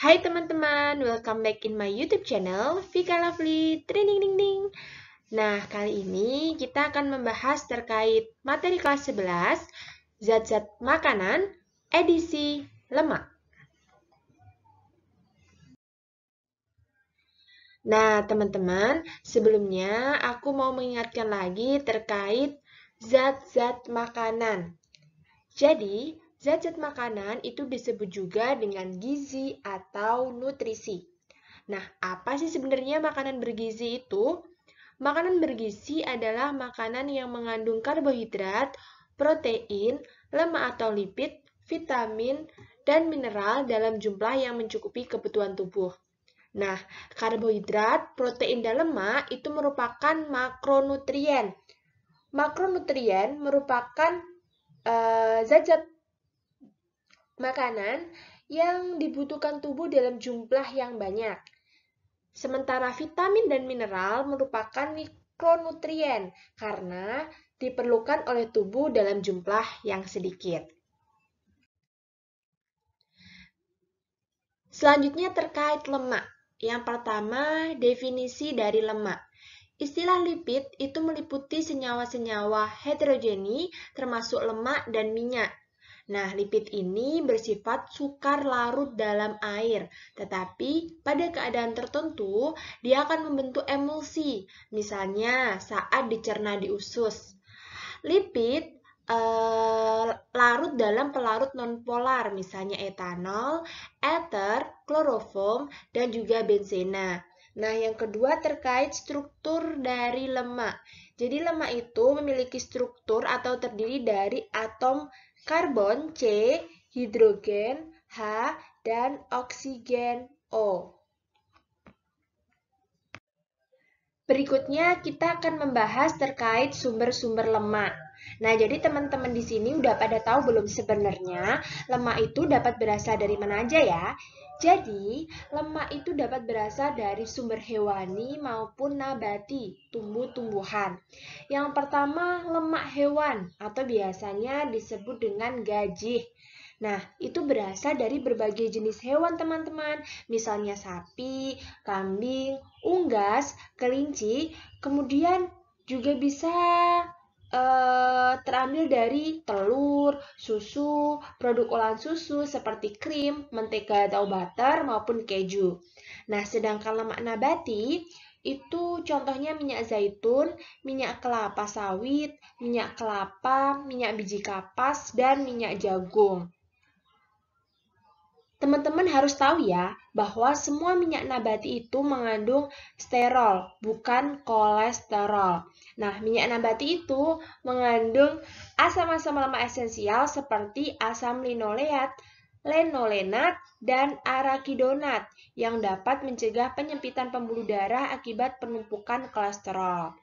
Hai teman-teman, welcome back in my YouTube channel, Vika Lovely, Training Ding Ding. Nah, kali ini kita akan membahas terkait materi kelas 11, zat-zat makanan, edisi lemak. Nah, teman-teman, sebelumnya aku mau mengingatkan lagi terkait zat-zat makanan. Jadi, zat-zat makanan itu disebut juga dengan gizi atau nutrisi. Nah, apa sih sebenarnya makanan bergizi itu? Makanan bergizi adalah makanan yang mengandung karbohidrat, protein, lemak atau lipid, vitamin, dan mineral dalam jumlah yang mencukupi kebutuhan tubuh. Nah, karbohidrat, protein, dan lemak itu merupakan makronutrien. Makronutrien merupakan zat-zat makanan yang dibutuhkan tubuh dalam jumlah yang banyak. Sementara vitamin dan mineral merupakan mikronutrien karena diperlukan oleh tubuh dalam jumlah yang sedikit. Selanjutnya terkait lemak. Yang pertama, definisi dari lemak. Istilah lipid itu meliputi senyawa-senyawa heterogeni termasuk lemak dan minyak. Nah, lipid ini bersifat sukar larut dalam air, tetapi pada keadaan tertentu dia akan membentuk emulsi, misalnya saat dicerna di usus. Lipid larut dalam pelarut nonpolar, misalnya etanol, ether, kloroform, dan juga benzena. Nah, yang kedua terkait struktur dari lemak. Jadi, lemak itu memiliki struktur atau terdiri dari atom karbon C, hidrogen H, dan oksigen O. Berikutnya kita akan membahas terkait sumber-sumber lemak. Nah, jadi teman-teman di sini udah pada tahu belum sebenarnya lemak itu dapat berasal dari mana aja ya? Jadi, lemak itu dapat berasal dari sumber hewani maupun nabati, tumbuh-tumbuhan. Yang pertama, lemak hewan atau biasanya disebut dengan gajih. Nah, itu berasal dari berbagai jenis hewan, teman-teman. Misalnya sapi, kambing, unggas, kelinci, kemudian juga bisa terambil dari telur, susu, produk olahan susu seperti krim, mentega atau butter maupun keju. Nah, sedangkan lemak nabati itu contohnya minyak zaitun, minyak kelapa sawit, minyak kelapa, minyak biji kapas, dan minyak jagung. Teman-teman harus tahu ya, bahwa semua minyak nabati itu mengandung sterol, bukan kolesterol. Nah, minyak nabati itu mengandung asam-asam lemak esensial seperti asam linoleat, lenolenat, dan arakidonat yang dapat mencegah penyempitan pembuluh darah akibat penumpukan kolesterol.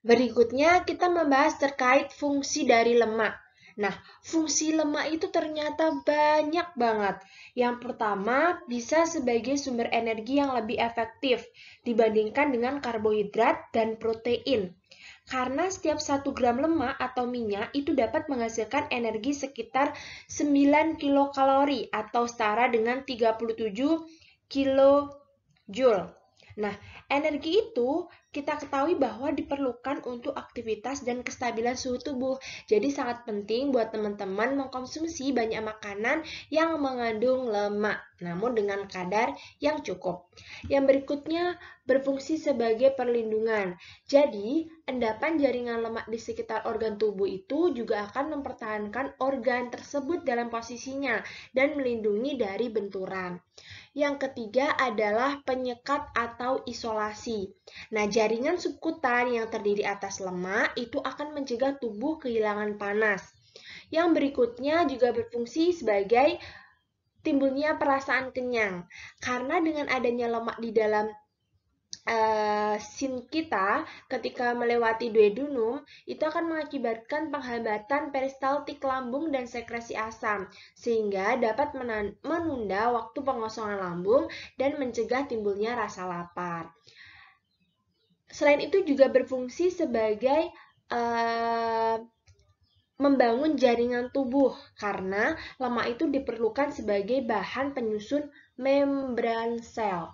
Berikutnya kita membahas terkait fungsi dari lemak. Nah, fungsi lemak itu ternyata banyak banget. Yang pertama, bisa sebagai sumber energi yang lebih efektif dibandingkan dengan karbohidrat dan protein. Karena setiap 1 gram lemak atau minyak itu dapat menghasilkan energi sekitar 9 kilokalori atau setara dengan 37 kilojoule. Nah, energi itu kita ketahui bahwa diperlukan untuk aktivitas dan kestabilan suhu tubuh. Jadi sangat penting buat teman-teman mengkonsumsi banyak makanan yang mengandung lemak, namun dengan kadar yang cukup. Yang berikutnya berfungsi sebagai perlindungan. Jadi, endapan jaringan lemak di sekitar organ tubuh itu juga akan mempertahankan organ tersebut dalam posisinya dan melindungi dari benturan. Yang ketiga adalah penyekat atau isolasi. Nah, jaringan subkutan yang terdiri atas lemak itu akan mencegah tubuh kehilangan panas. Yang berikutnya juga berfungsi sebagai timbulnya perasaan kenyang. Karena dengan adanya lemak di dalam sin kita ketika melewati duodenum itu akan mengakibatkan penghambatan peristaltik lambung dan sekresi asam sehingga dapat menunda waktu pengosongan lambung dan mencegah timbulnya rasa lapar. Selain itu juga berfungsi sebagai membangun jaringan tubuh karena lemak itu diperlukan sebagai bahan penyusun membran sel.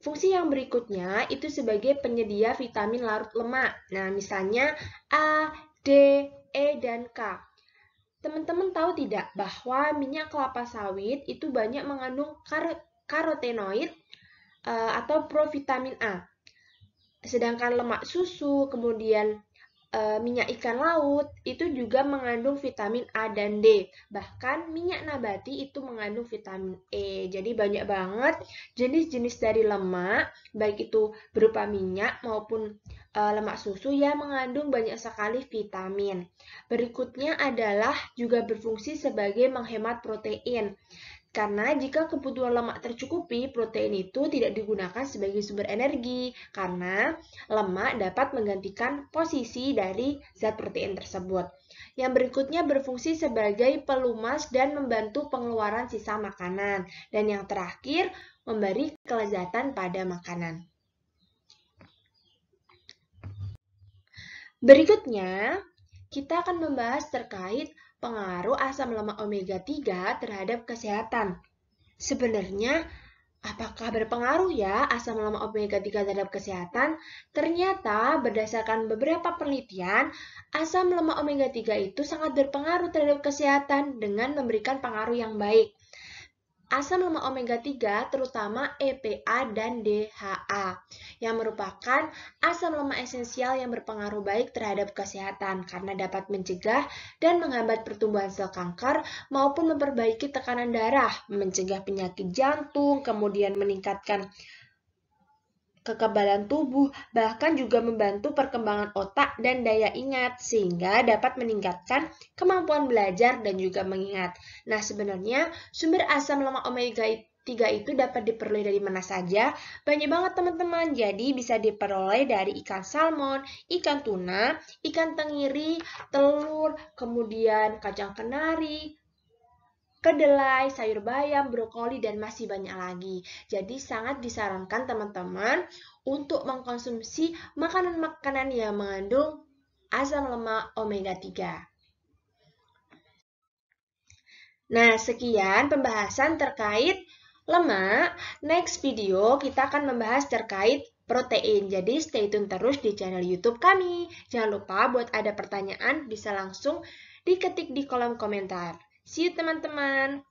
Fungsi yang berikutnya itu sebagai penyedia vitamin larut lemak. Nah, misalnya A, D, E, dan K. Teman-teman tahu tidak bahwa minyak kelapa sawit itu banyak mengandung karotenoid atau provitamin A. Sedangkan lemak susu, kemudian minyak ikan laut itu juga mengandung vitamin A dan D. Bahkan minyak nabati itu mengandung vitamin E. Jadi banyak banget jenis-jenis dari lemak, baik itu berupa minyak maupun lemak susu yang mengandung banyak sekali vitamin. Berikutnya adalah juga berfungsi sebagai menghemat protein. Karena jika kebutuhan lemak tercukupi, protein itu tidak digunakan sebagai sumber energi, karena lemak dapat menggantikan posisi dari zat protein tersebut. Yang berikutnya berfungsi sebagai pelumas dan membantu pengeluaran sisa makanan. Dan yang terakhir, memberi kelezatan pada makanan. Berikutnya, kita akan membahas terkait pengaruh asam lemak omega 3 terhadap kesehatan. Sebenarnya, apakah berpengaruh ya asam lemak omega 3 terhadap kesehatan? Ternyata berdasarkan beberapa penelitian, asam lemak omega 3 itu sangat berpengaruh terhadap kesehatan dengan memberikan pengaruh yang baik. Asam lemak omega 3 terutama EPA dan DHA yang merupakan asam lemak esensial yang berpengaruh baik terhadap kesehatan karena dapat mencegah dan menghambat pertumbuhan sel kanker maupun memperbaiki tekanan darah, mencegah penyakit jantung, kemudian meningkatkan kekebalan tubuh, bahkan juga membantu perkembangan otak dan daya ingat, sehingga dapat meningkatkan kemampuan belajar dan juga mengingat. Nah, sebenarnya sumber asam lemak omega 3 itu dapat diperoleh dari mana saja? Banyak banget teman-teman, jadi bisa diperoleh dari ikan salmon, ikan tuna, ikan tenggiri, telur, kemudian kacang kenari, kedelai, sayur bayam, brokoli, dan masih banyak lagi. Jadi sangat disarankan teman-teman untuk mengkonsumsi makanan-makanan yang mengandung asam lemak omega 3. Nah, sekian pembahasan terkait lemak. Next video kita akan membahas terkait protein. Jadi stay tune terus di channel YouTube kami. Jangan lupa buat ada pertanyaan bisa langsung diketik di kolom komentar. See you teman-teman.